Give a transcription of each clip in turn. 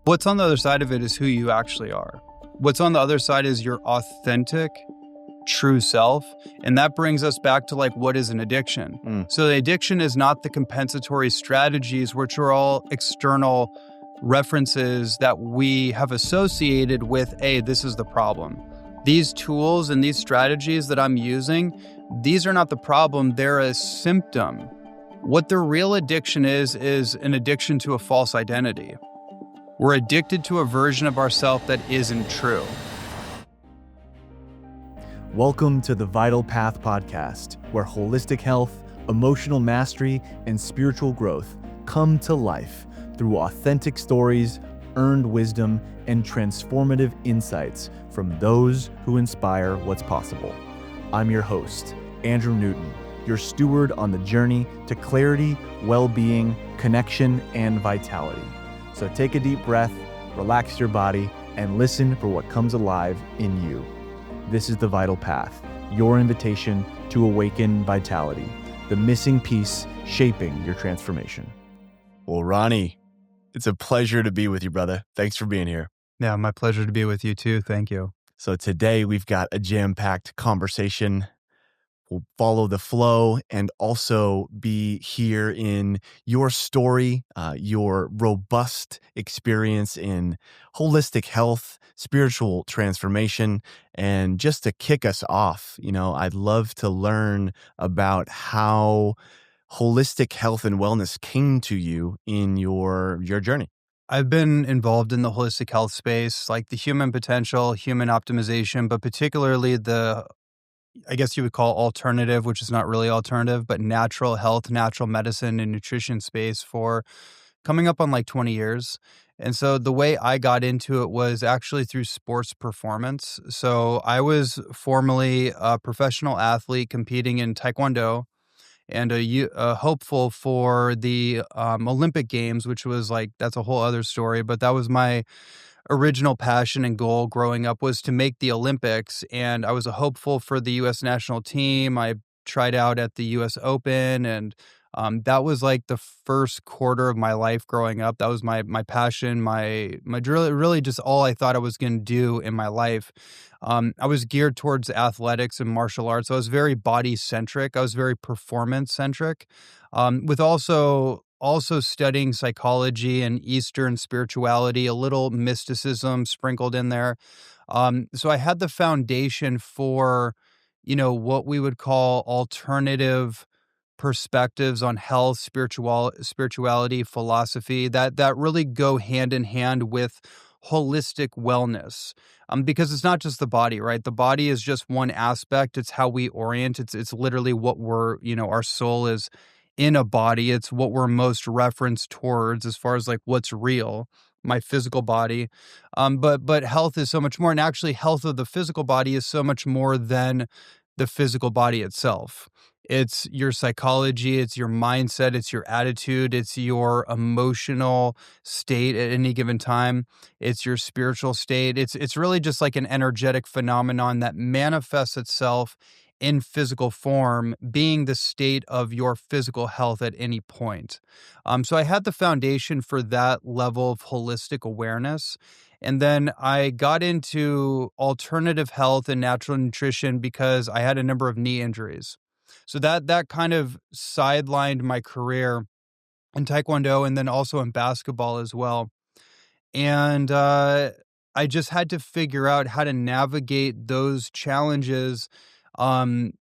What's on the other side of it is who you actually are. What's on the other side is your authentic, true self. And that brings us back to like, what is an addiction? So the addiction is not the compensatory strategies, which are all external references that we have associated with, hey, this is the problem. These tools and these strategies that I'm using, these are not the problem. They're a symptom. What the real addiction is an addiction to a false identity. We're addicted to a version of ourselves that isn't true. Welcome to the Vital Path podcast, where holistic health, emotional mastery, and spiritual growth come to life through authentic stories, earned wisdom, and transformative insights from those who inspire what's possible. I'm your host, Andrew Newton, your steward on the journey to clarity, well-being, connection, and vitality. So take a deep breath, relax your body, and listen for what comes alive in you. This is the Vital Path, your invitation to awaken vitality, the missing piece shaping your transformation. Well, Ronnie, it's a pleasure to be with you, brother. Thanks for being here. Yeah, my pleasure to be with you too. Thank you. So today we've got a jam-packed conversation. We'll follow the flow and also be here in your story, your robust experience in holistic health, spiritual transformation. And just to kick us off, I'd love to learn about how holistic health and wellness came to you in your journey. I've been involved in the holistic health space, like the human potential, human optimization, but particularly I guess you would call alternative, which is not really alternative, but natural health, natural medicine, and nutrition space for coming up on like 20 years. And so the way I got into it was actually through sports performance. So I was formerly a professional athlete competing in Taekwondo and a hopeful for the Olympic Games, which was like, that's a whole other story, but that was my original passion and goal growing up, was to make the Olympics. And I was a hopeful for the U.S. national team. I tried out at the U.S. Open, and that was like the first quarter of my life growing up. That was my passion, my really just all I thought I was going to do in my life. I was geared towards athletics and martial arts. So I was very body centric. I was very performance centric, with also studying psychology and Eastern spirituality, a little mysticism sprinkled in there. So I had the foundation for, what we would call alternative perspectives on health, spirituality, philosophy that really go hand in hand with holistic wellness. Because it's not just the body, right? The body is just one aspect. It's how we orient. It's literally what we're, our soul is in a body. It's what we're most referenced towards as far as like what's real, my physical body. But health is so much more. And actually health of the physical body is so much more than the physical body itself. It's your psychology, it's your mindset, it's your attitude, it's your emotional state at any given time, it's your spiritual state. It's really just like an energetic phenomenon that manifests itself in physical form, being the state of your physical health at any point. So I had the foundation for that level of holistic awareness. And then I got into alternative health and natural nutrition because I had a number of knee injuries. So that kind of sidelined my career in Taekwondo and then also in basketball as well. And I just had to figure out how to navigate those challenges,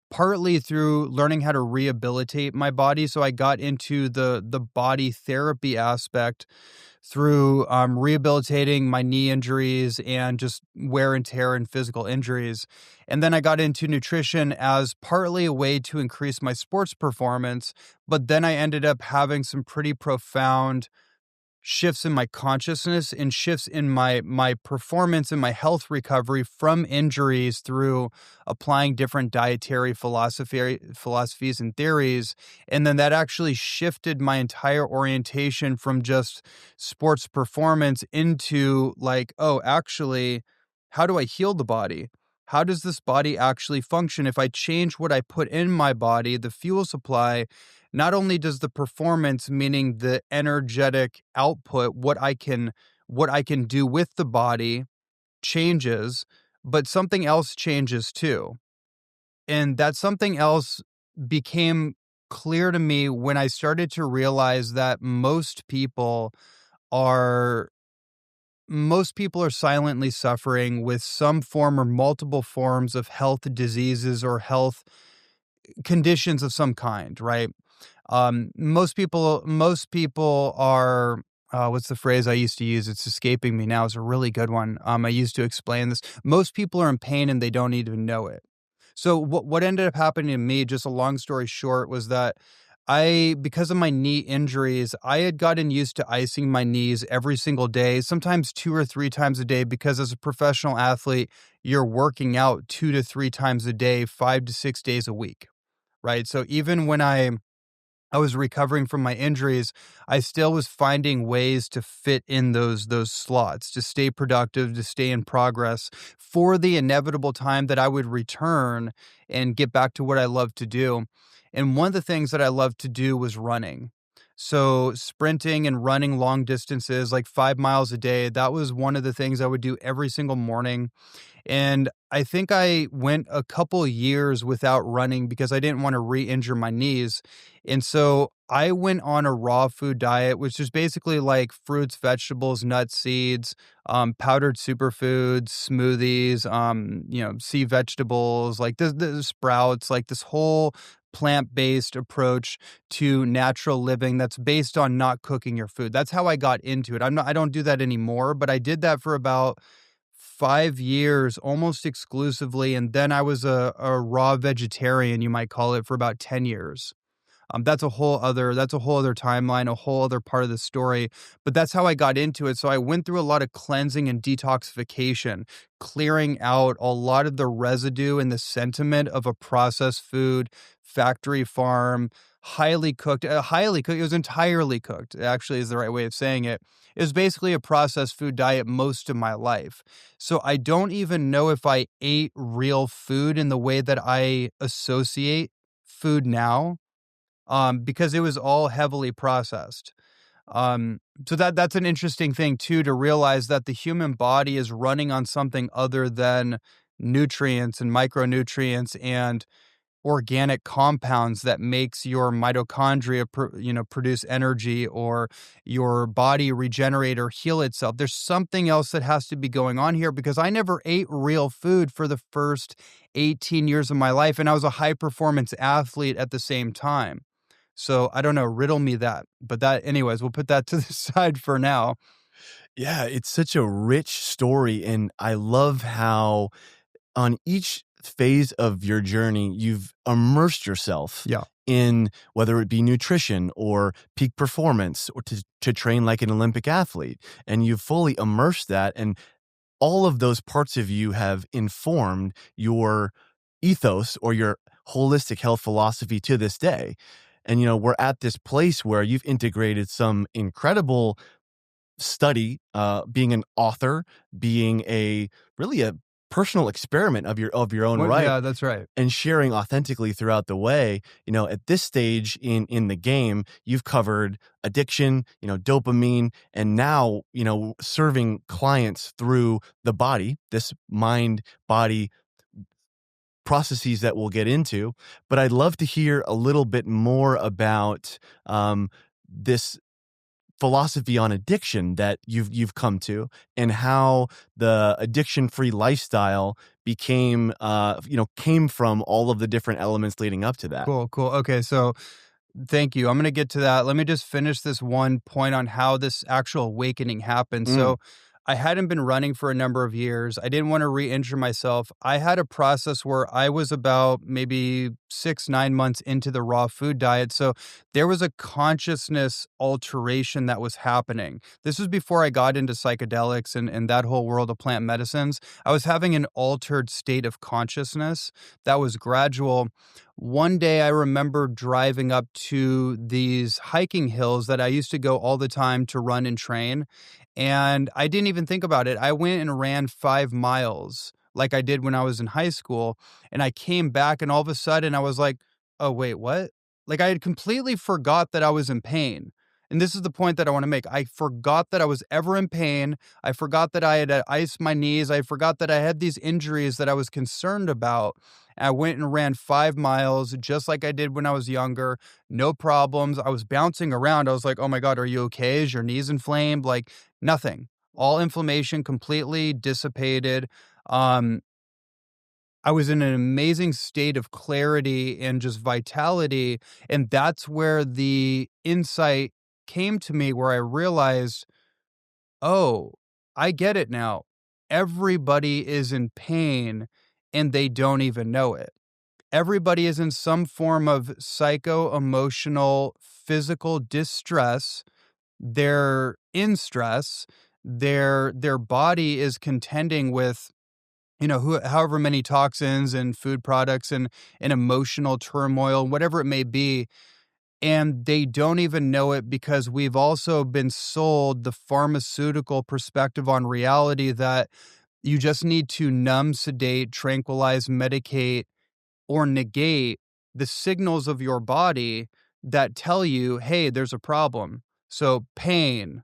partly through learning how to rehabilitate my body. So I got into the body therapy aspect through rehabilitating my knee injuries and just wear and tear and physical injuries. And then I got into nutrition as partly a way to increase my sports performance. But then I ended up having some pretty profound shifts in my consciousness and shifts in my performance and my health recovery from injuries through applying different dietary philosophies and theories. And then that actually shifted my entire orientation from just sports performance into like, oh, actually, how do I heal the body? How does this body actually function? If I change what I put in my body, the fuel supply, not only does the performance, meaning the energetic output, what I can what I can do with the body changes, but something else changes too. And that something else became clear to me when I started to realize that are most people are silently suffering with some form or multiple forms of health diseases or health conditions of some kind, right? Most people are, what's the phrase I used to use? It's escaping me now. It's a really good one. I used to explain this. Most people are in pain and they don't even know it. So what ended up happening to me, just a long story short, was that because of my knee injuries, I had gotten used to icing my knees every single day, sometimes 2 or 3 times a day, because as a professional athlete, you're working out 2 to 3 times a day, 5 to 6 days a week, right? So even when I was recovering from my injuries, I still was finding ways to fit in those slots, to stay productive, to stay in progress for the inevitable time that I would return and get back to what I love to do. And one of the things that I loved to do was running. So sprinting and running long distances, like 5 miles a day, that was one of the things I would do every single morning. And I think I went a couple years without running because I didn't want to re-injure my knees. And so I went on a raw food diet, which is basically like fruits, vegetables, nuts, seeds, powdered superfoods, smoothies, sea vegetables, like the sprouts, like this whole plant-based approach to natural living that's based on not cooking your food. That's how I got into it. I don't do that anymore, but I did that for about 5 years almost exclusively. And then I was a raw vegetarian, you might call it, for about 10 years. That's a whole other timeline, a whole other part of the story. But that's how I got into it. So I went through a lot of cleansing and detoxification, clearing out a lot of the residue and the sentiment of a processed food, factory farm, highly cooked. It was entirely cooked, actually, is the right way of saying it. It was basically a processed food diet most of my life. So I don't even know if I ate real food in the way that I associate food now, because it was all heavily processed. So that's an interesting thing too, to realize that the human body is running on something other than nutrients and micronutrients and organic compounds that makes your mitochondria produce energy, or your body regenerate or heal itself. There's something else that has to be going on here, because I never ate real food for the first 18 years of my life, and I was a high performance athlete at the same time. So I don't know, riddle me that. But anyways, we'll put that to the side for now. Yeah, it's such a rich story. And I love how on each phase of your journey, you've immersed yourself Yeah. in whether it be nutrition or peak performance, or to train like an Olympic athlete. And you've fully immersed that. And all of those parts of you have informed your ethos or your holistic health philosophy to this day. And, we're at this place where you've integrated some incredible study, being an author, being really a personal experiment of your own Well, right, yeah, that's right. and sharing authentically throughout the way. At this stage in the game, you've covered addiction, dopamine, and now, serving clients through the body, this mind body processes that we'll get into. But I'd love to hear a little bit more about this philosophy on addiction that you've come to, and how the addiction-free lifestyle came from all of the different elements leading up to that. Cool, cool. Okay, so thank you. I'm going to get to that. Let me just finish this one point on how this actual awakening happened. Mm, So, I hadn't been running for a number of years. I didn't want to re injure myself. I had a process where I was about maybe 6, 9 months into the raw food diet. So, there was a consciousness alteration that was happening. This was before I got into psychedelics and that whole world of plant medicines. I was having an altered state of consciousness that was gradual. One day I remember driving up to these hiking hills that I used to go all the time to run and train. And I didn't even think about it. I went and ran 5 miles like I did when I was in high school. And I came back, and all of a sudden I was like, oh, wait, what? Like I had completely forgot that I was in pain. And this is the point that I want to make. I forgot that I was ever in pain. I forgot that I had iced my knees. I forgot that I had these injuries that I was concerned about. I went and ran 5 miles just like I did when I was younger. No problems. I was bouncing around. I was like, oh my God, are you okay? Is your knees inflamed? Like nothing. All inflammation completely dissipated. Um, I was in an amazing state of clarity and just vitality. And that's where the insight came to me, where I realized, oh, I get it now. Everybody is in pain and they don't even know it. Everybody is in some form of psycho emotional, physical distress. They're in stress. Their body is contending with however many toxins and food products and emotional turmoil, whatever it may be. And they don't even know it because we've also been sold the pharmaceutical perspective on reality that you just need to numb, sedate, tranquilize, medicate, or negate the signals of your body that tell you, hey, there's a problem. So pain,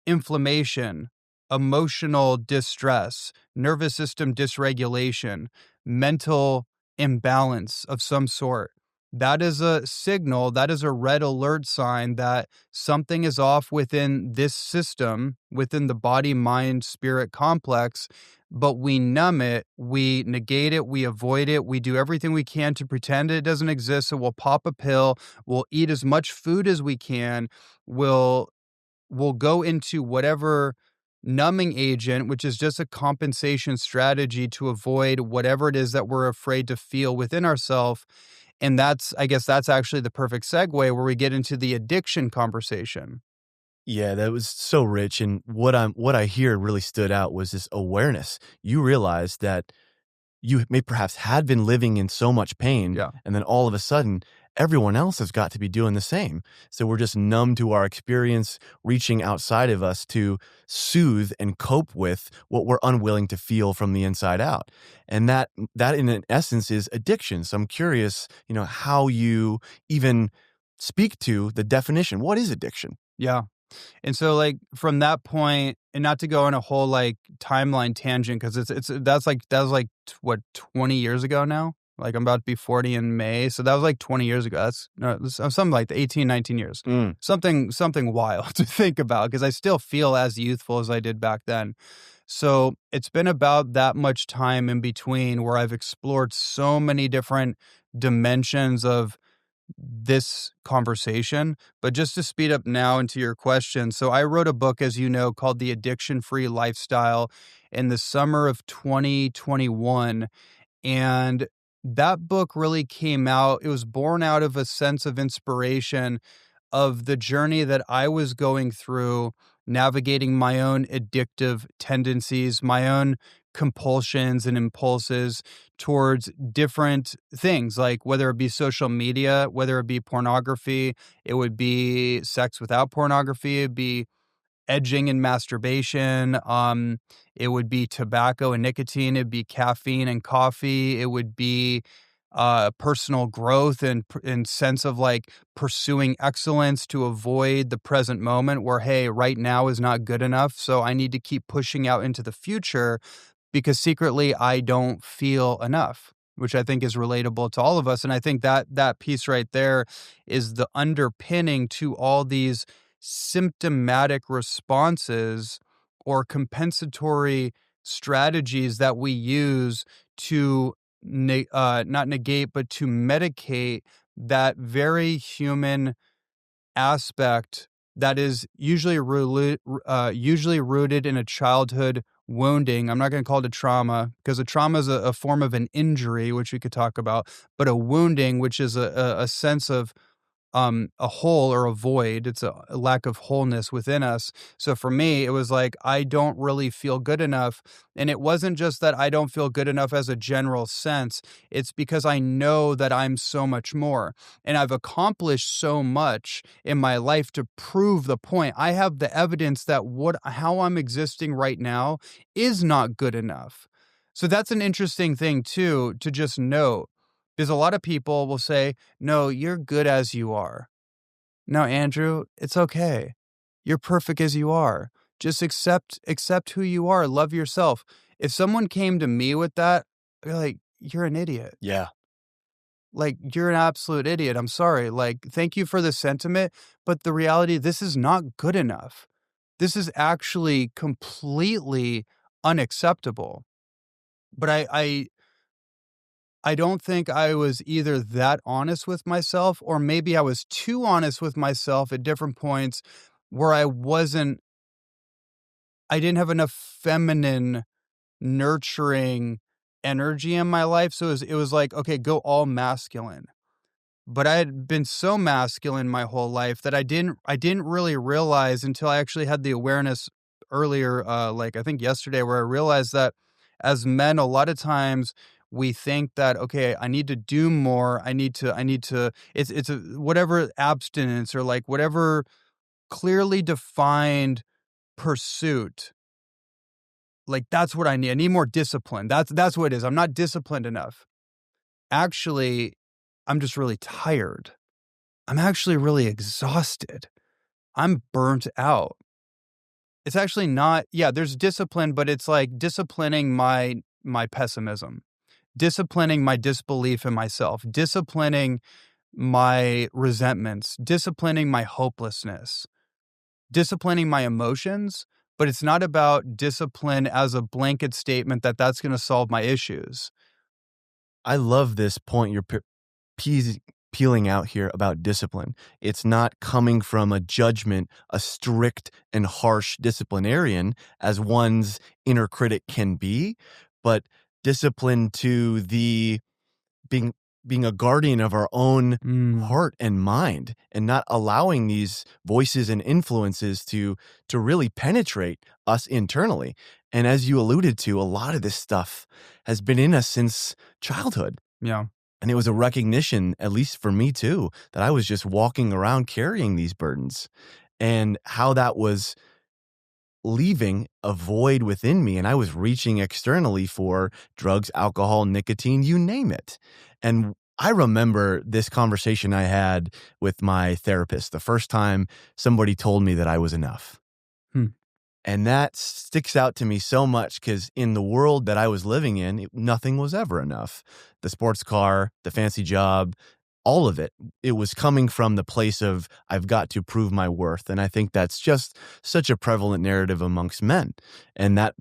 inflammation, emotional distress, nervous system dysregulation, mental imbalance of some sort. That is a signal, that is a red alert sign that something is off within this system, within the body, mind, spirit complex. But we numb it, we negate it, we avoid it, we do everything we can to pretend it doesn't exist. So we'll pop a pill, we'll eat as much food as we can, we'll go into whatever numbing agent, which is just a compensation strategy to avoid whatever it is that we're afraid to feel within ourselves. And I guess that's actually the perfect segue where we get into the addiction conversation. Yeah, that was so rich, and what I hear really stood out was this awareness. You realized that you may perhaps had been living in so much pain, Yeah. and then all of a sudden, everyone else has got to be doing the same. So we're just numb to our experience, reaching outside of us to soothe and cope with what we're unwilling to feel from the inside out. And that in an essence is addiction. So I'm curious, how you even speak to the definition. What is addiction? Yeah. And so like from that point, and not to go on a whole like timeline tangent, because that was like what, 20 years ago now? Like I'm about to be 40 in May. So that was like 20 years ago. That's no, something like 18, 19 years. Mm. Something wild to think about because I still feel as youthful as I did back then. So it's been about that much time in between where I've explored so many different dimensions of this conversation. But just to speed up now into your question. So I wrote a book, as you know, called The Addiction Free Lifestyle in the summer of 2021. And that book really came out, it was born out of a sense of inspiration of the journey that I was going through, navigating my own addictive tendencies, my own compulsions and impulses towards different things, like whether it be social media, whether it be pornography, it would be sex without pornography, it'd be edging and masturbation. It would be tobacco and nicotine. It'd be caffeine and coffee. It would be personal growth and sense of like pursuing excellence to avoid the present moment where, hey, right now is not good enough. So I need to keep pushing out into the future because secretly I don't feel enough, which I think is relatable to all of us. And I think that piece right there is the underpinning to all these symptomatic responses or compensatory strategies that we use to not negate, but to medicate that very human aspect that is usually rooted in a childhood wounding. I'm not going to call it a trauma because a trauma is a form of an injury, which we could talk about, but a wounding, which is a sense of a hole or a void. It's a lack of wholeness within us. So for me, it was like, I don't really feel good enough. And it wasn't just that I don't feel good enough as a general sense. It's because I know that I'm so much more and I've accomplished so much in my life to prove the point. I have the evidence that how I'm existing right now is not good enough. So that's an interesting thing too, to just note. Because a lot of people will say, no, you're good as you are. No, Andrew, it's okay. You're perfect as you are. Just accept who you are. Love yourself. If someone came to me with that, I'd be like, you're an idiot. Yeah. Like, you're an absolute idiot. I'm sorry. Like, thank you for the sentiment, but the reality, this is not good enough. This is actually completely unacceptable. But I don't think I was either that honest with myself, or maybe I was too honest with myself at different points where I didn't have enough feminine, nurturing energy in my life. So it was like, okay, go all masculine. But I had been so masculine my whole life that I didn't really realize until I actually had the awareness earlier, like I think yesterday, where I realized that as men, a lot of times we think that, okay, I need to do more. I need to, it's a, whatever abstinence or like whatever clearly defined pursuit. Like that's what I need. I need more discipline. That's what it is. I'm not disciplined enough. Actually, I'm just really tired. I'm actually really exhausted. I'm burnt out. It's actually not, yeah, there's discipline, but it's like disciplining my pessimism, disciplining my disbelief in myself, disciplining my resentments, disciplining my hopelessness, disciplining my emotions, but it's not about discipline as a blanket statement that that's going to solve my issues. I love this point you're peeling out here about discipline. It's not coming from a judgment, a strict and harsh disciplinarian as one's inner critic can be, but discipline to the being being a guardian of our own Mm, heart and mind, and not allowing these voices and influences to really penetrate us internally. And as you alluded to, a lot of this stuff has been in us since childhood. yeah. And it was a recognition, at least for me too, that I was just walking around carrying these burdens, and how that was leaving a void within me. And I was reaching externally for drugs, alcohol, nicotine, you name it. And I remember this conversation I had with my therapist the first time somebody told me that I was enough. Hmm. And that sticks out to me so much because in the world that I was living in, nothing was ever enough. The sports car, the fancy job, all of it, it was coming from the place of, I've got to prove my worth. And I think that's just such a prevalent narrative amongst men. And that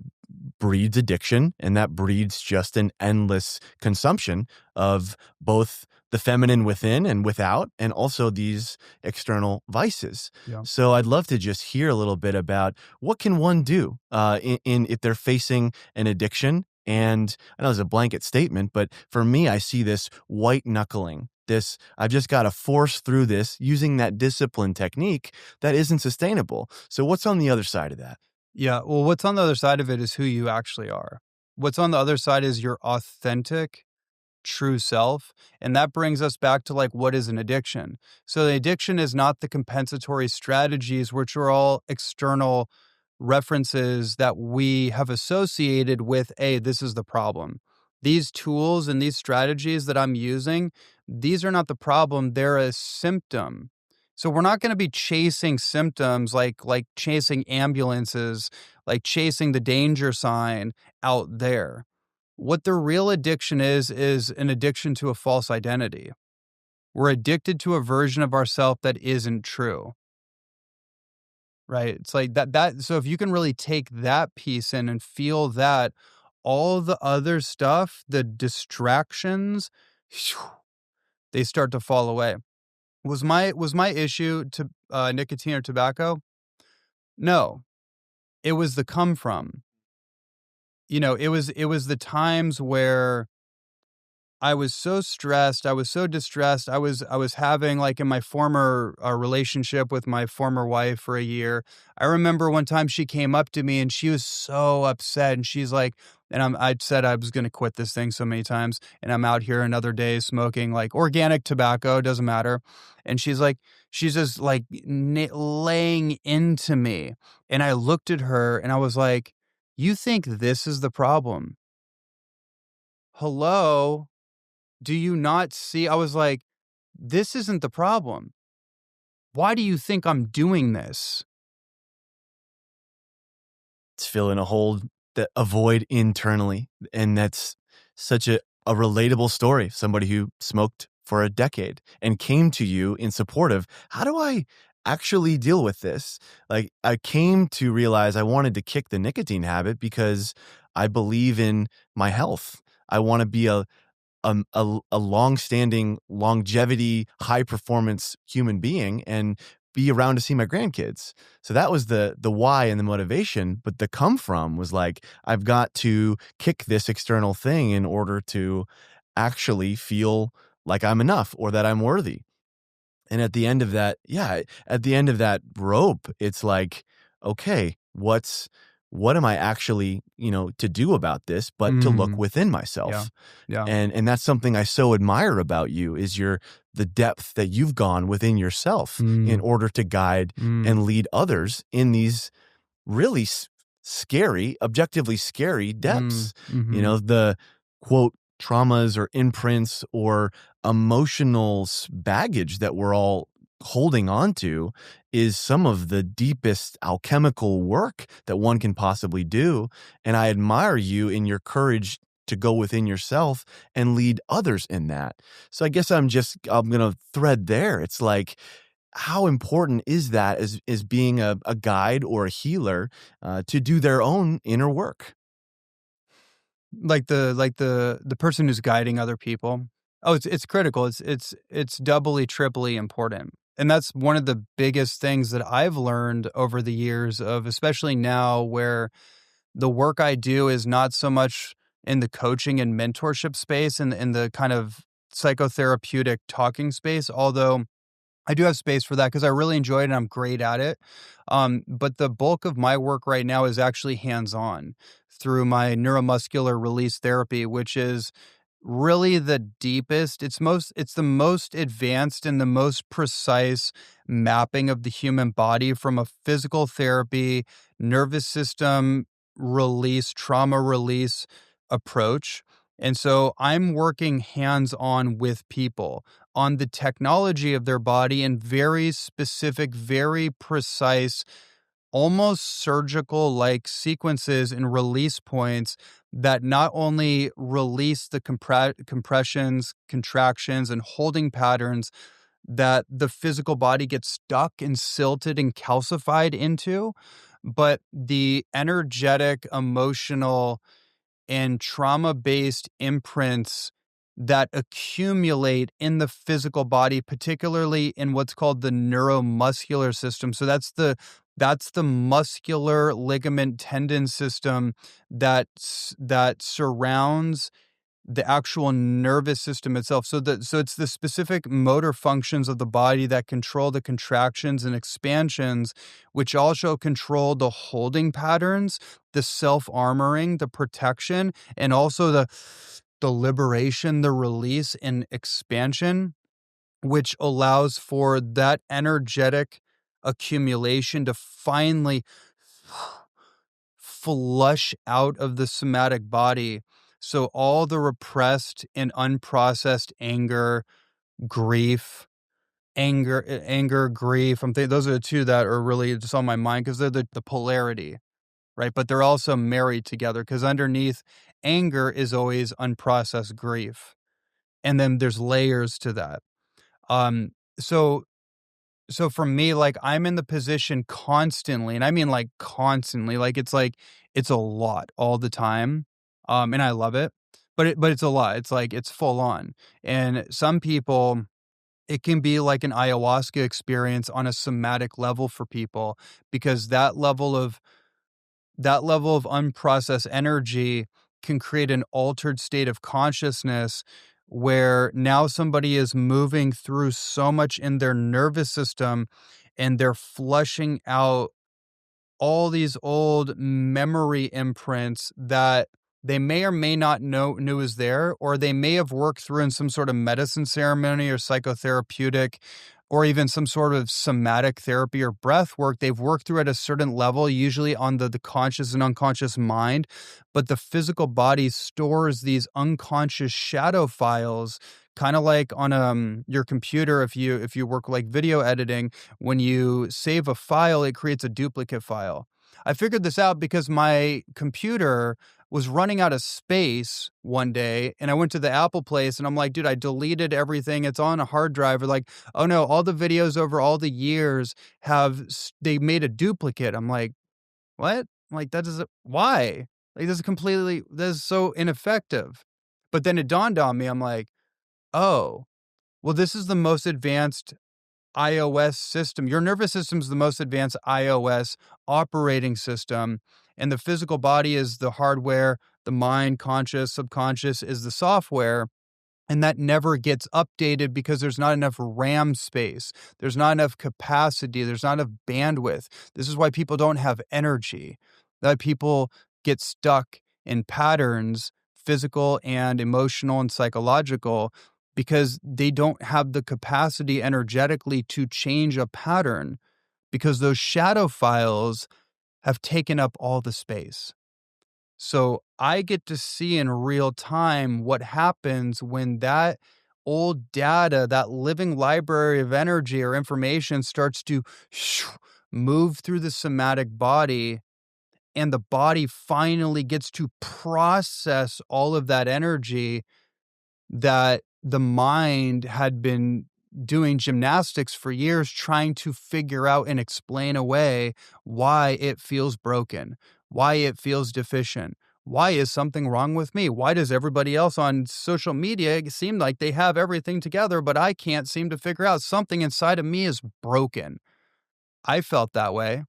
breeds addiction, and that breeds just an endless consumption of both the feminine within and without, and also these external vices. Yeah. So I'd love to just hear a little bit about what can one do in if they're facing an addiction. And I know it's a blanket statement, but for me, I see this white knuckling. This, I've just got to force through this using that discipline technique that isn't sustainable. So what's on the other side of that? Yeah. Well, what's on the other side of it is who you actually are. What's on the other side is your authentic, true self. And that brings us back to like, what is an addiction? So the addiction is not the compensatory strategies, which are all external references that we have associated with, this is the problem. These tools and these strategies that I'm using, these are not the problem. They're a symptom. So we're not going to be chasing symptoms like chasing ambulances, like chasing the danger sign out there. What the real addiction is an addiction to a false identity. We're addicted to a version of ourselves that isn't true. Right? It's like that so if you can really take that piece in and feel that, all the other stuff, the distractions, they start to fall away. Was my issue to nicotine or tobacco? No. It was the come from. It was the times where I was so stressed, I was so distressed. I was having, like, in my former, relationship with my former wife for a year, I remember one time she came up to me and she was so upset, and she's like, I'd said I was gonna quit this thing so many times, and I'm out here another day smoking, like, organic tobacco, doesn't matter, and she's just, like, laying into me, and I looked at her and I was like, "You think this is the problem? Hello? Do you not see?" I was like, "This isn't the problem. why do you think I'm doing this? It's filling a hole, a void internally. And that's such a relatable story. Somebody who smoked for a decade and came to you in support of, how do I actually deal with this? Like, I came to realize I wanted to kick the nicotine habit because I believe in my health. I want to be a long-standing longevity, high performance human being and be around to see my grandkids. So that was the why and the motivation. But the come from was like, I've got to kick this external thing in order to actually feel like I'm enough or that I'm worthy. And at the end of that, at the end of that rope, it's like, okay, what am I actually, to do about this, but to look Mm, within yeah. myself. Yeah. And that's something I so admire about you is the depth that you've gone within yourself in Mm, order to guide mm, and lead others in these really scary, objectively scary mm, depths. mhm. The quote traumas or imprints or emotional baggage that we're all holding on to is some of the deepest alchemical work that one can possibly do. And I admire you in your courage to go within yourself and lead others in that. So I guess I'm going to thread there. It's like, how important is that as being a guide or a healer to do their own inner work? Like the person who's guiding other people. Oh, it's critical. It's doubly, triply important. And that's one of the biggest things that I've learned over the years of, especially now where the work I do is not so much in the coaching and mentorship space and in the kind of psychotherapeutic talking space, although I do have space for that because I really enjoy it and I'm great at it. But the bulk of my work right now is actually hands-on through my neuromuscular release therapy, which is really the deepest, it's the most advanced and the most precise mapping of the human body from a physical therapy, nervous system release, trauma release approach. And so I'm working hands-on with people on the technology of their body in very specific, very precise, almost surgical like sequences and release points that not only release the compressions, contractions, and holding patterns that the physical body gets stuck and silted and calcified into, but the energetic, emotional, and trauma-based imprints that accumulate in the physical body, particularly in what's called the neuromuscular system. So that's the muscular ligament tendon system that surrounds the actual nervous system itself. So it's the specific motor functions of the body that control the contractions and expansions, which also control the holding patterns, the self-armoring, the protection, and also the liberation, the release and expansion, which allows for that energetic accumulation to finally flush out of the somatic body. So all the repressed and unprocessed grief, grief. Those are the two that are really just on my mind because they're the polarity, right? But they're also married together because underneath anger is always unprocessed grief, and then there's layers to that. Um, so for me, like, I'm in the position constantly, and I mean, like, constantly, like, it's a lot all the time, and I love it, but it's a lot. It's like, it's full on, and some people, it can be like an ayahuasca experience on a somatic level for people because that level of unprocessed energy can create an altered state of consciousness where now somebody is moving through so much in their nervous system and they're flushing out all these old memory imprints that they may or may not knew is there, or they may have worked through in some sort of medicine ceremony or psychotherapeutic, or even some sort of somatic therapy or breath work. They've worked through at a certain level, usually on the conscious and unconscious mind, but the physical body stores these unconscious shadow files Kind of like on your computer, if you work like video editing, when you save a file, it creates a duplicate file. I figured this out because my computer was running out of space one day, and I went to the Apple place and I'm like, dude, I deleted everything. It's on a hard drive. Or like, oh no, all the videos over all the years they made a duplicate. I'm like, what? Like that doesn't, why? Like this is so ineffective. But then it dawned on me, I'm like, oh, well, this is the most advanced iOS system. Your nervous system is the most advanced iOS operating system, and the physical body is the hardware, the mind, conscious, subconscious is the software. And that never gets updated because there's not enough RAM space. There's not enough capacity. There's not enough bandwidth. This is why people don't have energy, that people get stuck in patterns, physical and emotional and psychological, because they don't have the capacity energetically to change a pattern because those shadow files have taken up all the space. So I get to see in real time what happens when that old data, that living library of energy or information starts to move through the somatic body, and the body finally gets to process all of that energy that the mind had been doing gymnastics for years trying to figure out and explain away why it feels broken, why it feels deficient. Why is something wrong with me? Why does everybody else on social media seem like they have everything together, but I can't seem to figure out something inside of me is broken? I felt that way.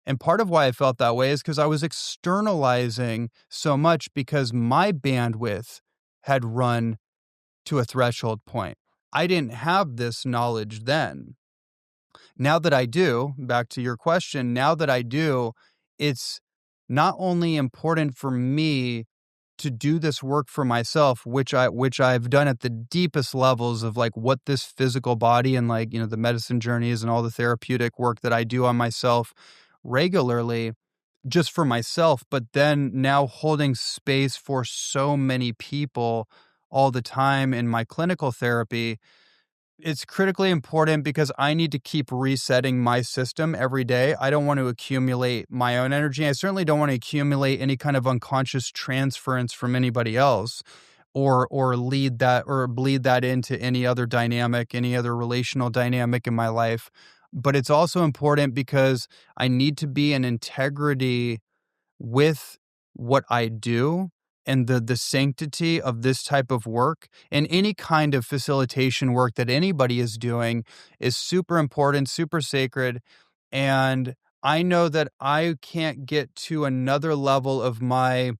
And part of why I felt that way is because I was externalizing so much because my bandwidth had run to a threshold point. I didn't have this knowledge then. Now that I do, back to your question, now that I do, it's not only important for me to do this work for myself, which I've done at the deepest levels of like what this physical body and like, the medicine journeys and all the therapeutic work that I do on myself regularly, just for myself, but then now holding space for so many people all the time in my clinical therapy. It's critically important because I need to keep resetting my system every day. I don't want to accumulate my own energy. I certainly don't want to accumulate any kind of unconscious transference from anybody else or lead that or bleed that into any other dynamic, any other relational dynamic in my life. But it's also important because I need to be in integrity with what I do and the sanctity of this type of work and any kind of facilitation work that anybody is doing is super important, super sacred. And I know that I can't get to another level of my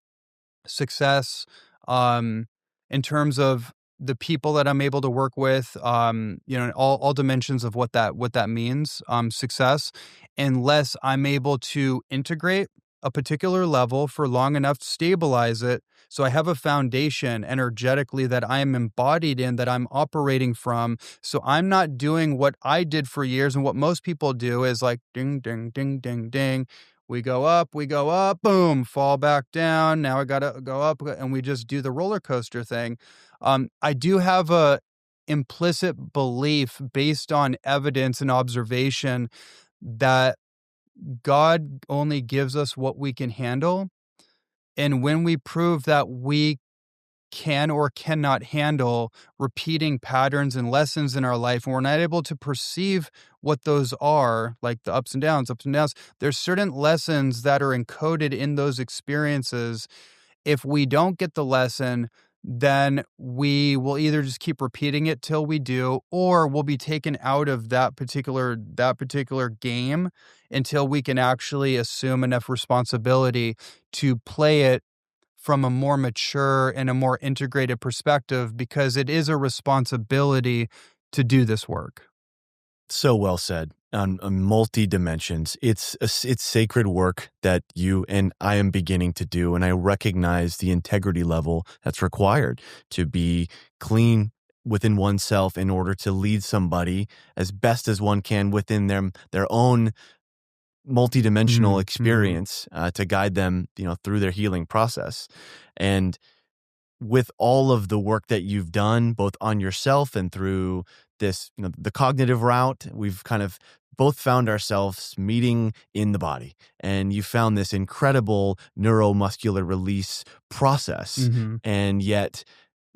success um, in terms of the people that I'm able to work with, all dimensions of what that means, success, unless I'm able to integrate a particular level for long enough to stabilize it. So I have a foundation energetically that I am embodied in, that I'm operating from. So I'm not doing what I did for years and what most people do is like ding, ding, ding, ding, ding. We go up, boom, fall back down. Now I got to go up, and we just do the roller coaster thing. I do have a implicit belief based on evidence and observation that God only gives us what we can handle. And when we prove that we can or cannot handle repeating patterns and lessons in our life, and we're not able to perceive what those are, like the ups and downs, there's certain lessons that are encoded in those experiences. If we don't get the lesson, then we will either just keep repeating it till we do, or we'll be taken out of that particular game until we can actually assume enough responsibility to play it from a more mature and a more integrated perspective, because it is a responsibility to do this work. So well said on multi dimensions. It's sacred work that you and I am beginning to do, and I recognize the integrity level that's required to be clean within oneself in order to lead somebody as best as one can within their own multidimensional experience to guide them, through their healing process. And with all of the work that you've done, both on yourself and through this, the cognitive route, we've kind of both found ourselves meeting in the body. And you found this incredible neuromuscular release process. Mhm. And yet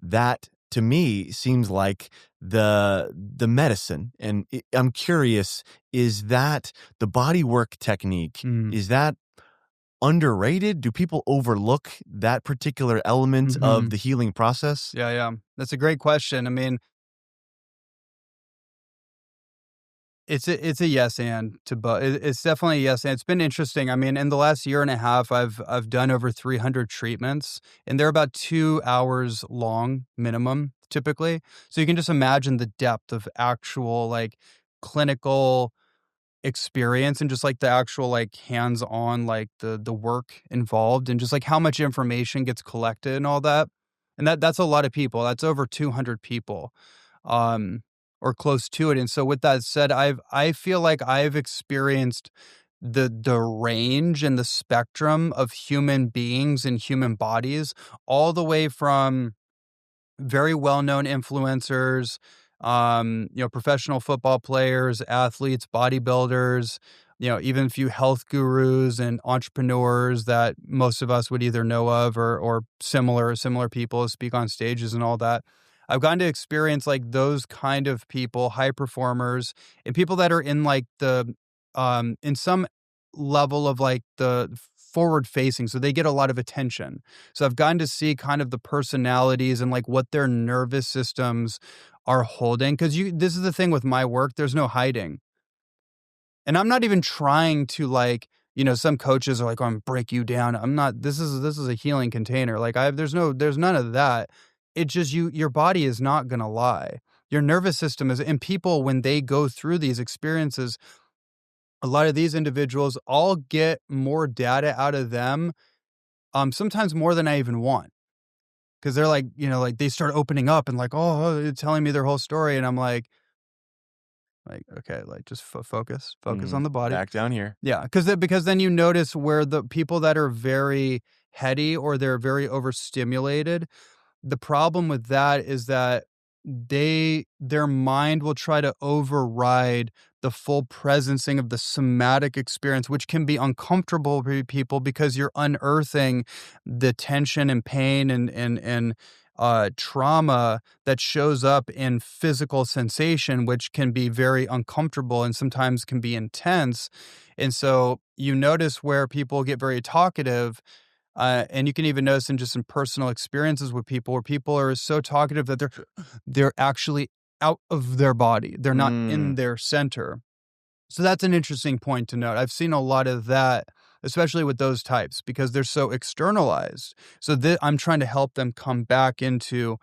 that to me seems like the medicine. And I'm curious, is that the body work technique, Mm. is that underrated? Do people overlook that particular element of Mhm. the healing process? Yeah, yeah. That's a great question. I mean, it's a yes and to both. It's definitely a yes and. It's been interesting. I mean, in the last year and a half, I've done over 300 treatments, and they're about 2 hours long minimum, typically. So you can just imagine the depth of actual, like, clinical experience and just, like, the actual, like, hands-on, like, the work involved and just, like, how much information gets collected and all that. And that's a lot of people. That's over 200 people, um, or close to it. And so with that said, I feel like I've experienced the range and the spectrum of human beings and human bodies all the way from very well-known influencers, professional football players, athletes, bodybuilders, even a few health gurus and entrepreneurs that most of us would either know of or similar people who speak on stages and all that. I've gotten to experience like those kind of people, high performers, and people that are in like in some level of like the forward facing, so they get a lot of attention. So I've gotten to see kind of the personalities and like what their nervous systems are holding. Because you, this is the thing with my work. There's no hiding, and I'm not even trying to like. Some coaches are like, "Oh, I'm break you down." I'm not. This is a healing container. Like there's none of that. It's just your body is not gonna lie. Your nervous system is, and people when they go through these experiences, a lot of these individuals all get more data out of them, sometimes more than I even want. 'Cause they're like, like they start opening up and like, "Oh," telling me their whole story, and I'm like, "Okay, like just focus on the body." Back down here. Yeah, because then you notice where the people that are very heady or they're very overstimulated, the problem with that is that their mind will try to override the full presencing of the somatic experience, which can be uncomfortable for people because you're unearthing the tension and pain and trauma that shows up in physical sensation, which can be very uncomfortable and sometimes can be intense. And so you notice where people get very talkative, and you can even notice in just some personal experiences with people where people are so talkative that they're actually out of their body. They're not in Mm. their center. So that's an interesting point to note. I've seen a lot of that, especially with those types, because they're so externalized. So I'm trying to help them come back into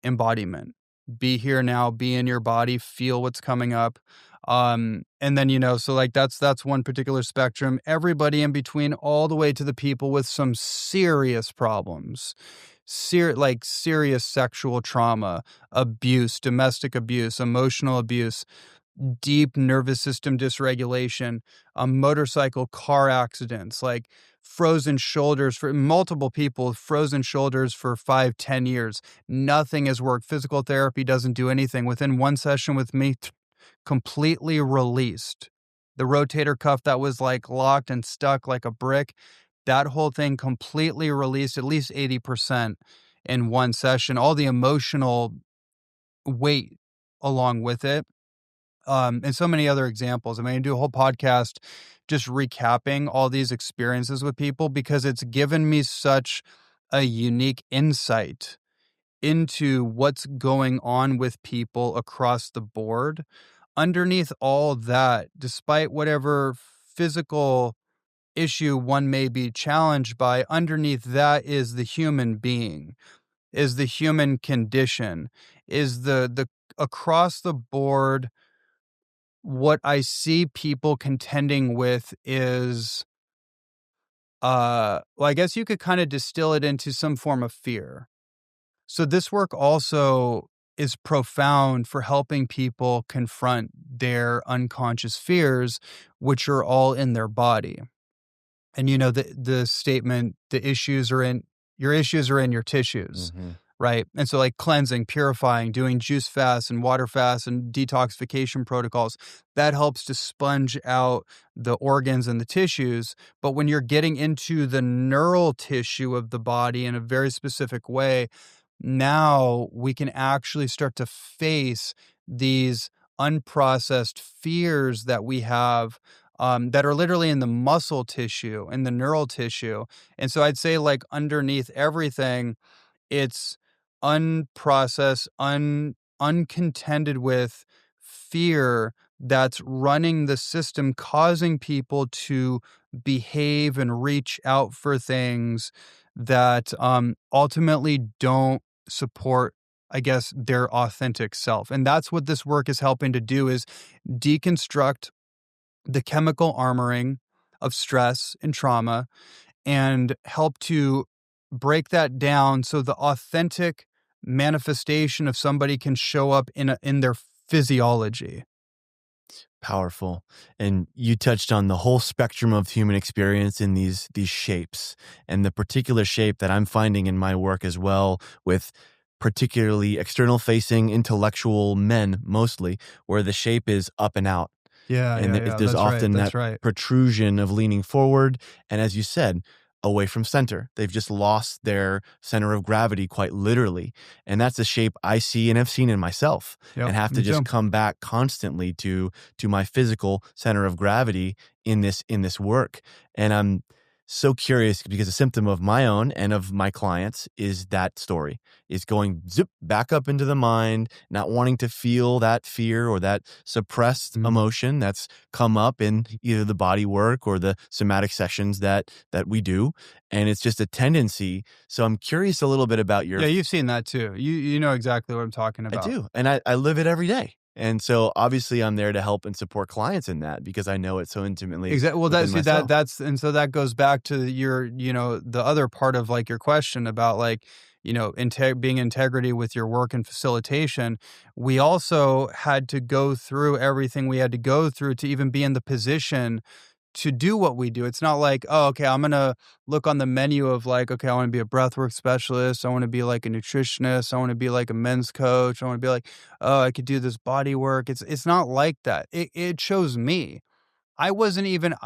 embodiment. Be here now, be in your body, feel what's coming up. And then, so like that's one particular spectrum. Everybody in between, all the way to the people with some serious problems, like serious sexual trauma, abuse, domestic abuse, emotional abuse, deep nervous system dysregulation, motorcycle car accidents, like frozen shoulders for multiple people, frozen shoulders for 5-10 years. Nothing has worked. Physical therapy doesn't do anything. Within one session with me, completely released. The rotator cuff that was like locked and stuck like a brick, that whole thing completely released, at least 80% in one session. All the emotional weight along with it, and so many other examples. I mean, I do a whole podcast just recapping all these experiences with people because it's given me such a unique insight into what's going on with people across the board. Underneath all that, despite whatever physical issue one may be challenged by, underneath that is the human being, is the human condition, is the across the board. What I see people contending with is, well, I guess you could kind of distill it into some form of fear. So this work also is profound for helping people confront their unconscious fears, which are all in their body. And the statement, the issues are Your issues are in your tissues, right? And so like cleansing, purifying, doing juice fasts and water fasts and detoxification protocols, that helps to sponge out the organs and the tissues. But when you're getting into the neural tissue of the body in a very specific way, now we can actually start to face these unprocessed fears that we have, that are literally in the muscle tissue and the neural tissue. And so I'd say like underneath everything, it's unprocessed, uncontended with fear that's running the system, causing people to behave and reach out for things that ultimately don't support, I guess, their authentic self. And that's what this work is helping to do, is deconstruct the chemical armoring of stress and trauma and help to break that down so the authentic manifestation of somebody can show up in their physiology. Powerful. And you touched on the whole spectrum of human experience in these shapes, and the particular shape that I'm finding in my work as well, with particularly external facing intellectual men mostly, where the shape is up and out. Yeah, And yeah, yeah. there's That's right. often That's that right. protrusion of leaning forward. And as you said, away from center. They've just lost their center of gravity quite literally. And that's a shape I see and have seen in myself, Yep, and have to me just too. come back constantly to my physical center of gravity in this work. And I'm so curious, because a symptom of my own and of my clients is that story is going zip back up into the mind, not wanting to feel that fear or that suppressed emotion that's come up in either the body work or the somatic sessions that we do. And it's just a tendency. So I'm curious a little bit about your... Yeah, you've seen that too. You know exactly what I'm talking I about. do. And I live it every day. And so obviously I'm there to help and support clients in that, because I know it so intimately. Exactly. Well, within myself. and so that goes back to your, the other part of like your question about like, being integrity with your work and facilitation. We also had to go through everything we had to go through to even be in the position to do what we do. It's not like, oh, okay, I'm going to look on the menu of like, okay, I want to be a breathwork specialist. I want to be like a nutritionist. I want to be like a men's coach. I want to be like, oh, I could do this body work. It's not like that. It chose me. I wasn't even,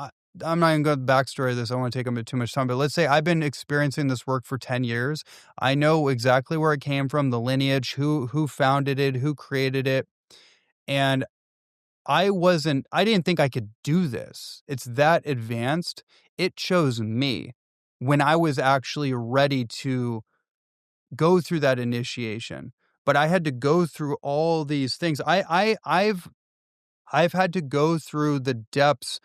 I'm not even going to backstory this. I don't want to take up too much time, but let's say I've been experiencing this work for 10 years. I know exactly where it came from, the lineage, who founded it, who created it. And I didn't think I could do this. It's that advanced. It chose me when I was actually ready to go through that initiation. But I had to go through all these things. I've had to go through the depths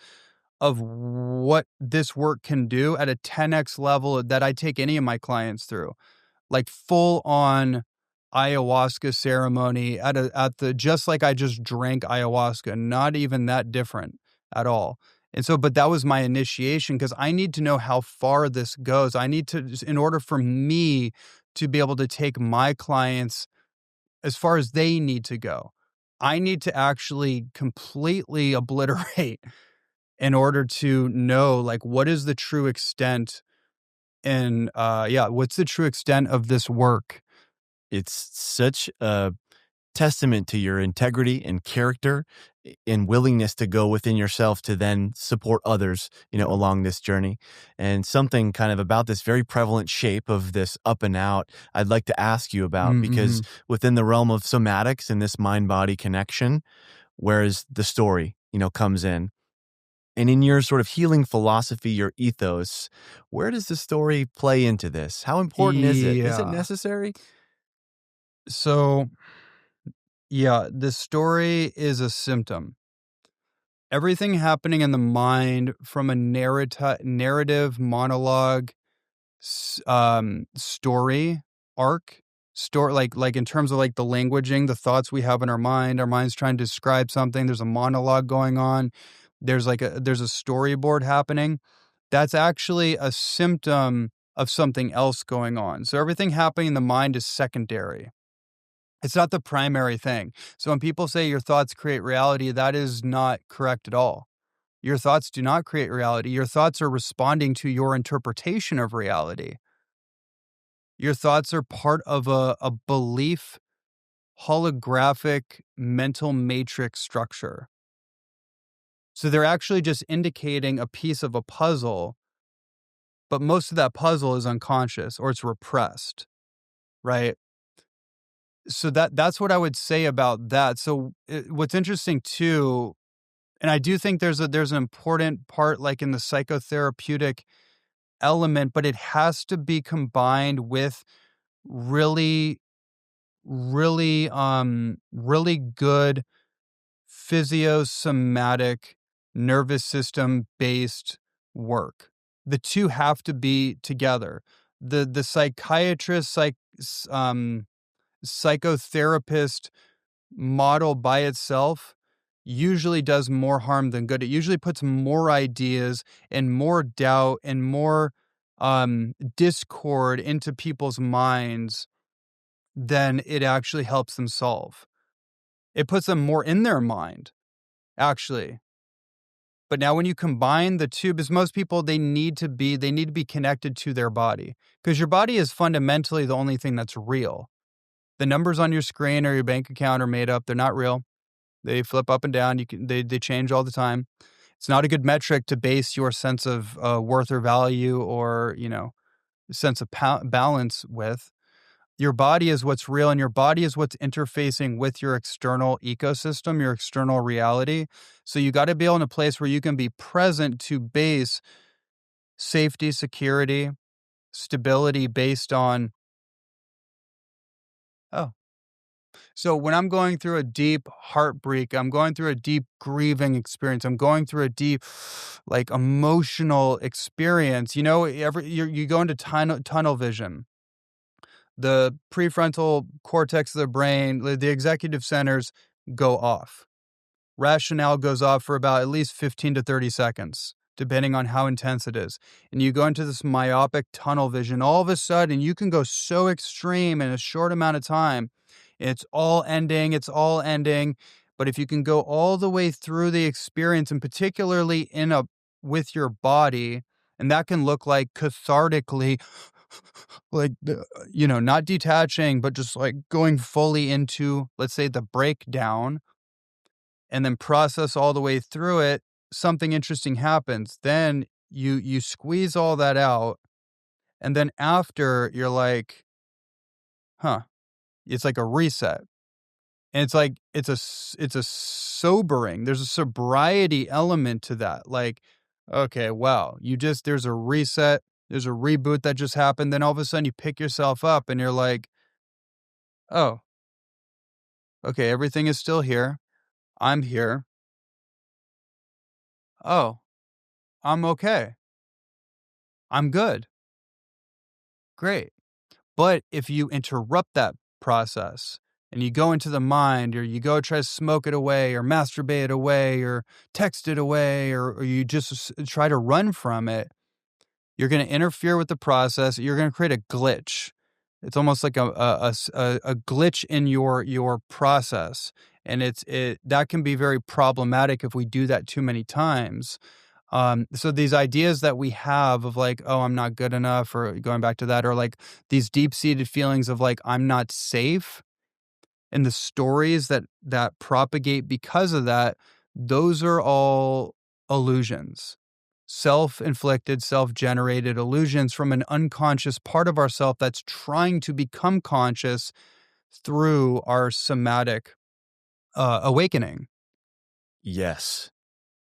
of what this work can do at a 10x level that I take any of my clients through, like full on ayahuasca ceremony at the just like I just drank ayahuasca, not even that different at all. And so, but that was my initiation, because I need to know how far this goes. I need to, in order for me to be able to take my clients as far as they need to go, I need to actually completely obliterate in order to know like what is the true extent and what's the true extent of this work. It's such a testament to your integrity and character and willingness to go within yourself to then support others, along this journey. And something kind of about this very prevalent shape of this up and out, I'd like to ask you about, because within the realm of somatics and this mind-body connection, whereas the story, comes in. And in your sort of healing philosophy, your ethos, where does the story play into this? How important is it? Is it Yeah. necessary? So, yeah, the story is a symptom. Everything happening in the mind from a narrative monologue, story arc, story like in terms of like the languaging, the thoughts we have in our mind's trying to describe something. There's a monologue going on. There's a storyboard happening. That's actually a symptom of something else going on. So everything happening in the mind is secondary. It's not the primary thing. So when people say your thoughts create reality, that is not correct at all. Your thoughts do not create reality. Your thoughts are responding to your interpretation of reality. Your thoughts are part of a belief holographic mental matrix structure. So they're actually just indicating a piece of a puzzle, but most of that puzzle is unconscious or it's repressed, right? So that's what I would say about that. So what's interesting too, and I do think there's an important part like in the psychotherapeutic element, but it has to be combined with really, really good physiosomatic nervous system based work. The two have to be together. The psychiatrist, psychotherapist model by itself usually does more harm than good. It usually puts more ideas and more doubt and more discord into people's minds than it actually helps them solve. It puts them more in their mind, actually. But now when you combine the two, because most people, they need to be connected to their body, because your body is fundamentally the only thing that's real. The numbers on your screen or your bank account are made up. They're not real. They flip up and down. They change all the time. It's not a good metric to base your sense of worth or value or, sense of balance with. Your body is what's real, and your body is what's interfacing with your external ecosystem, your external reality. So you got to be in a place where you can be present to base safety, security, stability based on, oh, so when I'm going through a deep heartbreak, I'm going through a deep grieving experience, I'm going through a deep, like, emotional experience, you go into tunnel vision. The prefrontal cortex of the brain, the executive centers go off. Rationale goes off for about at least 15 to 30 seconds, depending on how intense it is. And you go into this myopic tunnel vision. All of a sudden, you can go so extreme in a short amount of time. It's all ending. It's all ending. But if you can go all the way through the experience, and particularly with your body, and that can look like cathartically, like, not detaching, but just like going fully into, let's say, the breakdown, and then process all the way through it, something interesting happens. Then you squeeze all that out, and then after you're like, huh, it's like a reset. And it's like it's a sobering. There's a sobriety element to that. Like, okay, wow, there's a reset, there's a reboot that just happened. Then all of a sudden you pick yourself up and you're like, oh, okay, everything is still here. I'm here. Oh, I'm okay. I'm good. Great. But if you interrupt that process and you go into the mind, or you go try to smoke it away or masturbate it away or text it away, or you just try to run from it, you're going to interfere with the process. You're going to create a glitch. It's almost like a glitch in your process. And that can be very problematic if we do that too many times. So these ideas that we have of like, oh, I'm not good enough, or going back to that, or like these deep-seated feelings of like, I'm not safe, and the stories that propagate because of that, those are all illusions. Self-inflicted, self-generated illusions from an unconscious part of ourself that's trying to become conscious through our somatic awakening. Yes.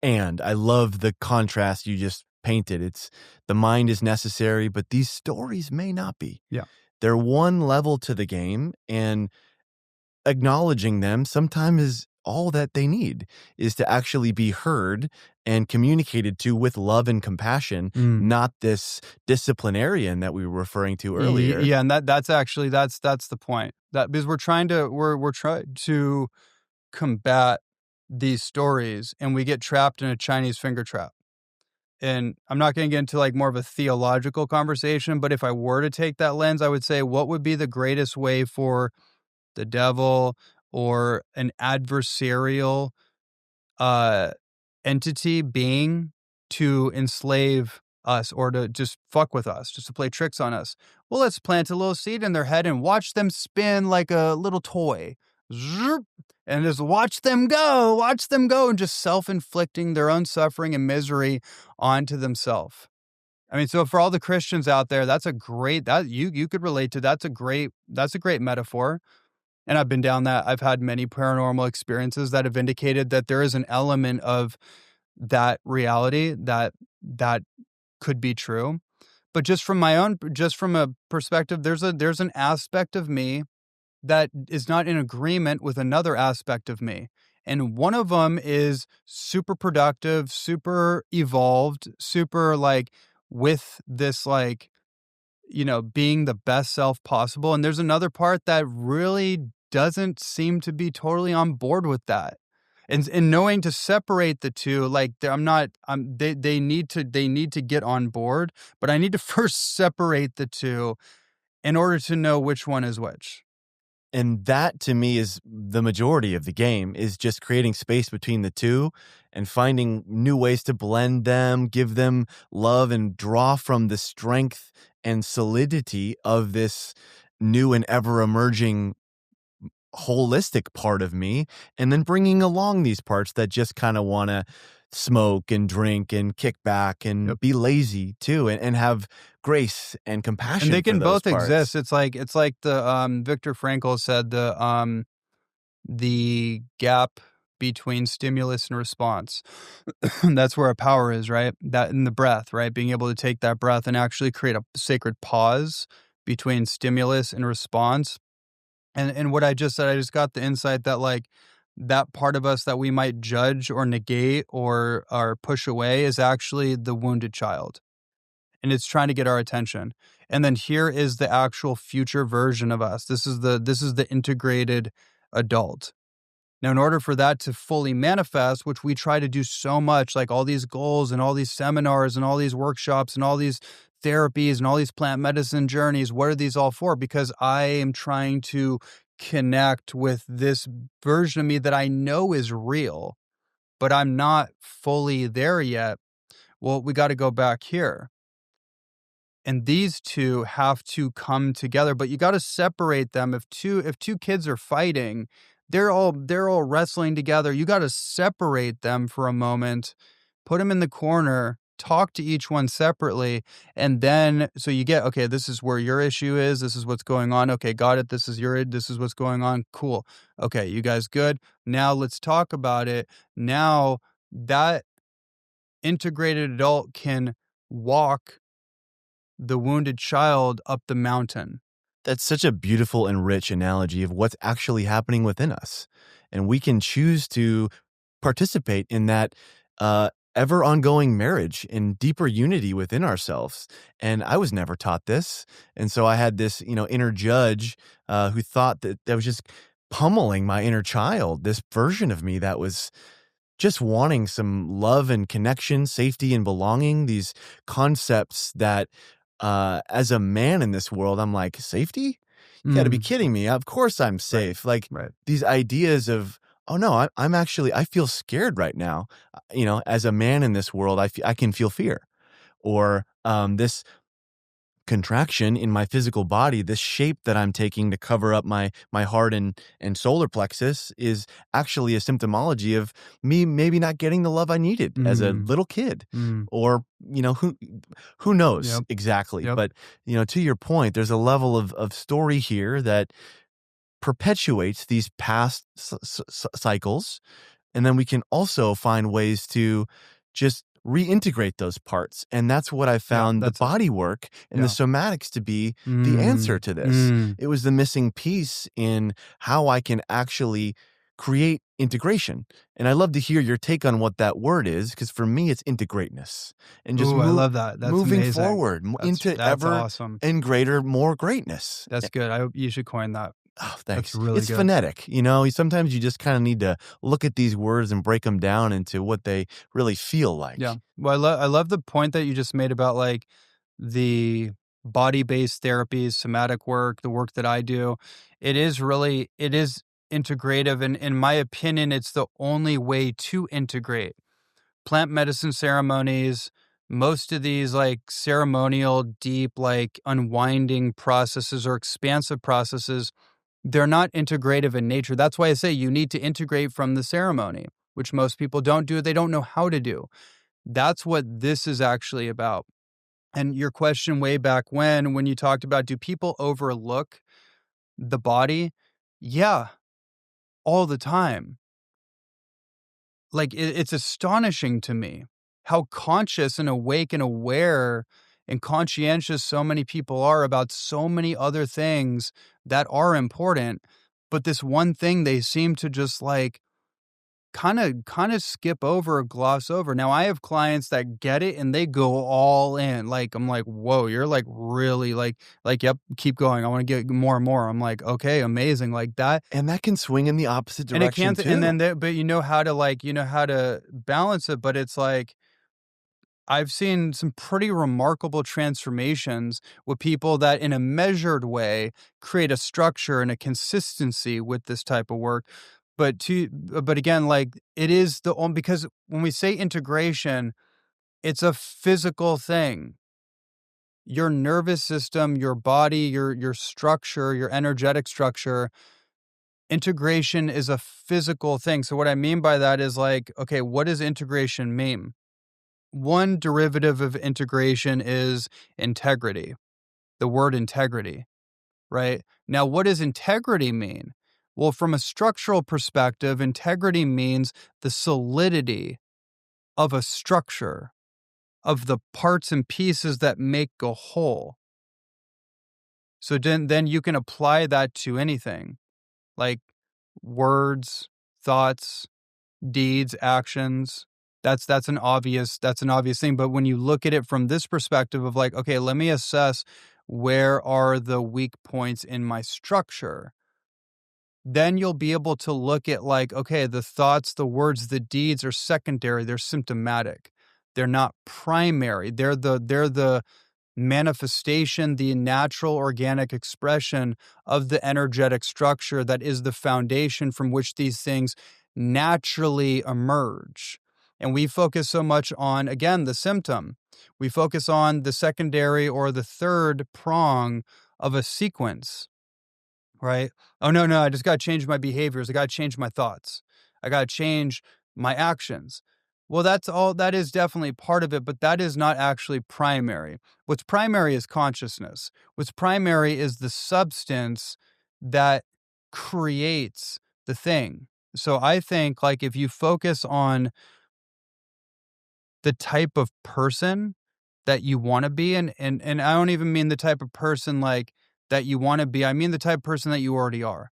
And I love the contrast you just painted. It's the mind is necessary, but these stories may not be. Yeah. They're one level to the game, and acknowledging them sometimes is all that they need, is to actually be heard and communicated to with love and compassion, not this disciplinarian that we were referring to earlier. Yeah, and that's actually that's the point. That because we're trying to combat these stories, and we get trapped in a Chinese finger trap. And I'm not going to get into like more of a theological conversation, but if I were to take that lens, I would say, what would be the greatest way for the devil or an adversarial entity being to enslave us or to just fuck with us, just to play tricks on us. Well, let's plant a little seed in their head and watch them spin like a little toy. Zoop, and just watch them go, and just self-inflicting their own suffering and misery onto themselves. I mean, so for all the Christians out there, that's a great that you could relate to. That's a great metaphor. And I've been down that. I've had many paranormal experiences that have indicated that there is an element of that reality that could be true. But just from a perspective, there's an aspect of me that is not in agreement with another aspect of me. And one of them is super productive, super evolved, super like with this like, being the best self possible. And there's another part that really doesn't seem to be totally on board with that. And knowing to separate the two, like they need to get on board, but I need to first separate the two in order to know which one is which. And that to me is the majority of the game, is just creating space between the two and finding new ways to blend them, give them love, and draw from the strength and solidity of this new and ever emerging holistic part of me, and then bringing along these parts that just kind of want to smoke and drink and kick back and be lazy too, and have grace and compassion. And they can for those both parts. exist. It's like the Viktor Frankl said, the gap between stimulus and response. That's where our power is, right? That in the breath, right? Being able to take that breath and actually create a sacred pause between stimulus and response. And what I just said, I just got the insight that like that part of us that we might judge or negate or push away is actually the wounded child. And it's trying to get our attention. And then here is the actual future version of us. This is the integrated adult. Now, in order for that to fully manifest, which we try to do so much, like all these goals and all these seminars and all these workshops and all these therapies and all these plant medicine journeys, what are these all for? Because I am trying to connect with this version of me that I know is real, but I'm not fully there yet. Well, we got to go back here. And these two have to come together, but you got to separate them. If two kids are fighting, they're all wrestling together. You got to separate them for a moment, put them in the corner, talk to each one separately, and then so you get, okay, this is where your issue is. This is what's going on. Okay, got it. This is what's going on. Cool. Okay, you guys good? Now let's talk about it. Now that integrated adult can walk the wounded child up the mountain. That's such a beautiful and rich analogy of what's actually happening within us. And we can choose to participate in that ever ongoing marriage and deeper unity within ourselves. And I was never taught this. And so I had this, inner judge who thought that was just pummeling my inner child, this version of me that was just wanting some love and connection, safety and belonging, these concepts that as a man in this world, I'm like, safety? You got to be kidding me. Of course I'm safe. Right. Like these ideas of, oh no, I feel scared right now. As a man in this world, I can feel fear, or this contraction in my physical body, this shape that I'm taking to cover up my heart and solar plexus is actually a symptomology of me maybe not getting the love I needed as a little kid, or who knows exactly. But to your point, there's a level of story here that perpetuates these past cycles, and then we can also find ways to just reintegrate those parts. And that's what I found the body work and the somatics to be the answer to this. It was the missing piece in how I can actually create integration. And I love to hear your take on what that word is, because for me, it's integrateness. And just I love that. That's moving amazing. forward into ever awesome. and greater, more greatness. That's good. I hope you should coin that. Oh, thanks. That's really it's good. phonetic. Sometimes you just kind of need to look at these words and break them down into what they really feel like. Yeah. Well, I love the point that you just made about like the body-based therapies, somatic work, the work that I do. It is integrative. And in my opinion, it's the only way to integrate plant medicine ceremonies, most of these like ceremonial, deep, like unwinding processes or expansive processes, they're not integrative in nature. That's why I say you need to integrate from the ceremony, which most people don't do. They don't know how to do. That's what this is actually about. And your question way back when you talked about, do people overlook the body? Yeah, all the time. Like it's astonishing to me how conscious and awake and aware and conscientious so many people are about so many other things that are important. But this one thing they seem to just like kind of skip over or gloss over. Now I have clients that get it and they go all in. Like I'm like, whoa, you're like really like yep, keep going. I want to get more and more. I'm like, okay, amazing. Like that. And that can swing in the opposite And it direction can't, and then too. but you know how to like, you know how to balance it. But it's like I've seen some pretty remarkable transformations with people that in a measured way create a structure and a consistency with this type of work. But again, like it is the only, because when we say integration, it's a physical thing. Your nervous system, your body, your structure, your energetic structure, integration is a physical thing. So what I mean by that is like, okay, what does integration mean? One derivative of integration is integrity, the word integrity, right? Now, what does integrity mean? Well, from a structural perspective, integrity means the solidity of a structure, of the parts and pieces that make a whole. So then you can apply that to anything like words, thoughts, deeds, actions. That's an obvious thing. But when you look at it from this perspective of like, okay, let me assess where are the weak points in my structure, then you'll be able to look at like, okay, the thoughts, the words, the deeds are secondary, they're symptomatic. They're not primary. They're the manifestation, the natural organic expression of the energetic structure that is the foundation from which these things naturally emerge. And we focus so much on, again, the symptom. We focus on the secondary or the third prong of a sequence, right? Oh, no, no, I just got to change my behaviors. I got to change my thoughts. I got to change my actions. Well, that is definitely part of it, but that is not actually primary. What's primary is consciousness. What's primary is the substance that creates the thing. So I think like if you focus on the type of person that you want to be, and I don't even mean the type of person like that you want to be. I mean the type of person that you already are,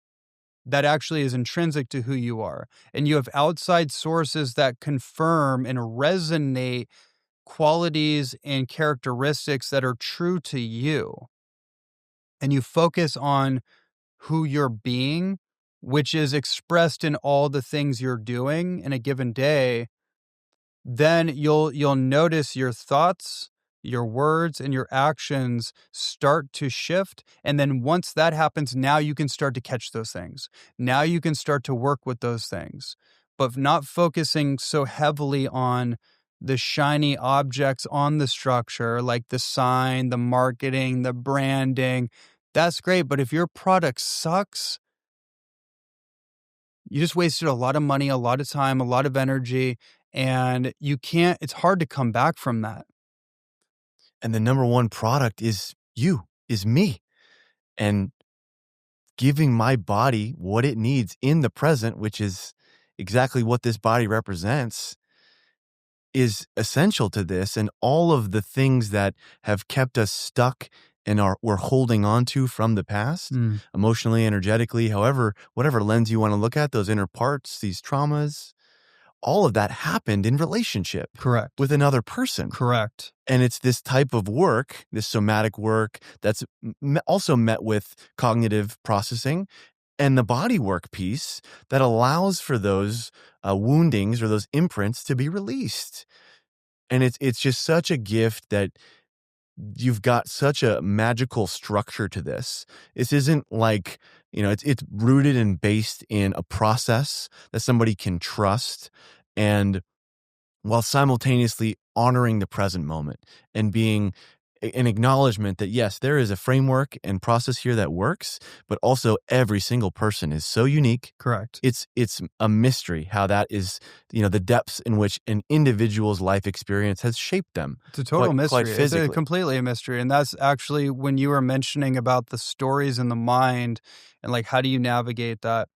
that actually is intrinsic to who you are. And you have outside sources that confirm and resonate qualities and characteristics that are true to you. And you focus on who you're being, which is expressed in all the things you're doing in a given day, then you'll notice your thoughts, your words, and your actions start to shift. And then once that happens, now you can start to catch those things. Now you can start to work with those things, but not focusing so heavily on the shiny objects on the structure, like the sign, the marketing, the branding. That's great. But if your product sucks, you just wasted a lot of money, a lot of time, a lot of energy, and it's hard to come back from that. And the number one product is you, is me. And giving my body what it needs in the present, which is exactly what this body represents, is essential to this. And all of the things that have kept us stuck and we're holding on to from the past, emotionally, energetically, however, whatever lens you want to look at, those inner parts, these traumas, all of that happened in relationship Correct. with another person. Correct. And it's this type of work, this somatic work, that's also met with cognitive processing and the body work piece that allows for those woundings or those imprints to be released. And it's just such a gift that you've got such a magical structure to this. This isn't like, it's rooted and based in a process that somebody can trust. And while simultaneously honoring the present moment and being an acknowledgement that, yes, there is a framework and process here that works, but also every single person is so unique. Correct. It's a mystery how that is, the depths in which an individual's life experience has shaped them. It's a total quite mystery. physically. It's completely a mystery. And that's actually when you were mentioning about the stories in the mind and like, how do you navigate that?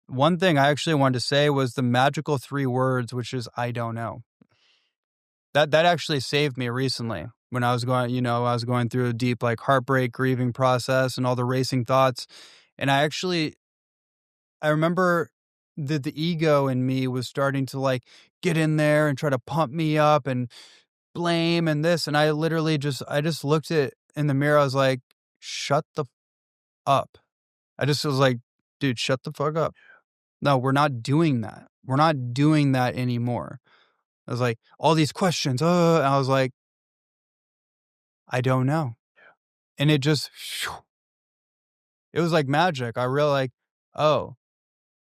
One thing I actually wanted to say was the magical 3 words, which is, I don't know. That actually saved me recently when I was going through a deep like heartbreak, grieving process and all the racing thoughts. And I remember that the ego in me was starting to like get in there and try to pump me up and blame and this. And I just looked at in the mirror. I was like, shut the up. I just was like, dude, shut the fuck up. No, we're not doing that. We're not doing that anymore. I was like, all these questions. And I was like, I don't know. And it just, it was like magic. I really like, oh,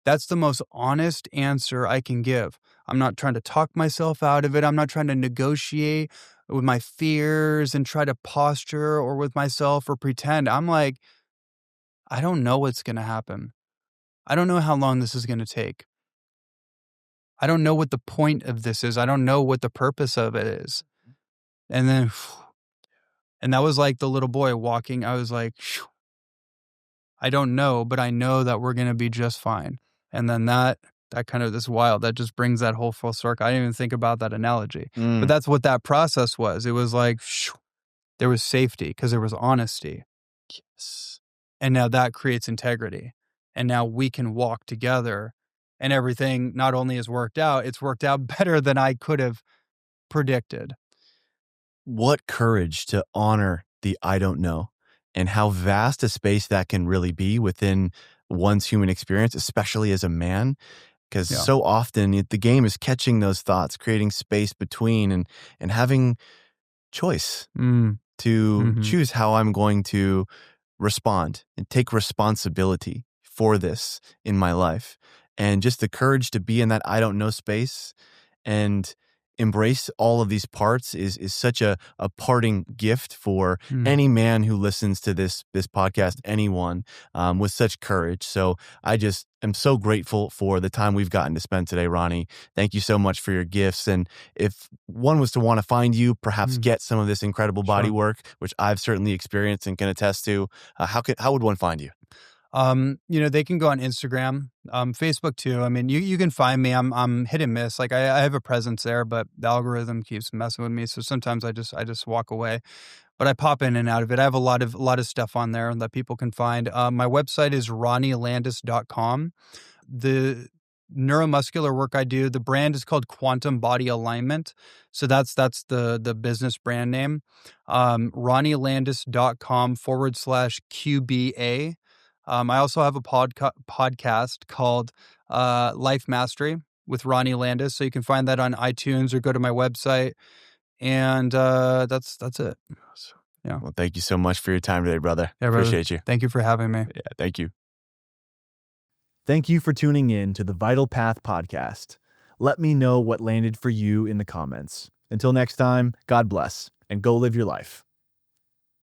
that's the most honest answer I can give. I'm not trying to talk myself out of it. I'm not trying to negotiate with my fears and try to posture or with myself or pretend. I'm like, I don't know what's going to happen. I don't know how long this is going to take. I don't know what the point of this is. I don't know what the purpose of it is. And then, and that was like the little boy walking. I was like, phew, I don't know, but I know that we're going to be just fine. And then that kind of this wild, that just brings that whole full circle. I didn't even think about that analogy, but that's what that process was. It was like, phew, there was safety because there was honesty. Yes. And now that creates integrity. And now we can walk together and everything not only has worked out, it's worked out better than I could have predicted. What courage to honor the I don't know, and how vast a space that can really be within one's human experience, especially as a man. Because Yeah. so often the game is catching those thoughts, creating space between, and having choice to choose how I'm going to respond and take responsibility for this in my life. And just the courage to be in that I don't know space and embrace all of these parts is such a parting gift for any man who listens to this podcast, anyone, with such courage. So I just am so grateful for the time we've gotten to spend today, Ronnie. Thank you so much for your gifts. And if one was to want to find you, perhaps get some of this incredible body work, which I've certainly experienced and can attest to, how would one find you? They can go on Instagram, Facebook too. I mean, you can find me. I'm hit and miss. Like I have a presence there, but the algorithm keeps messing with me. So sometimes I just walk away, but I pop in and out of it. I have a lot of stuff on there that people can find. My website is ronnielandis.com. The neuromuscular work I do, the brand is called Quantum Body Alignment. So that's the business brand name. ronnielandis.com/QBA. I also have a podcast called Life Mastery with Ronnie Landis. So you can find that on iTunes or go to my website. And that's it. So, yeah. Well, thank you so much for your time today, brother. Yeah, brother. Appreciate you. Thank you for having me. Yeah, thank you. Thank you for tuning in to the Vital Path podcast. Let me know what landed for you in the comments. Until next time, God bless, and go live your life.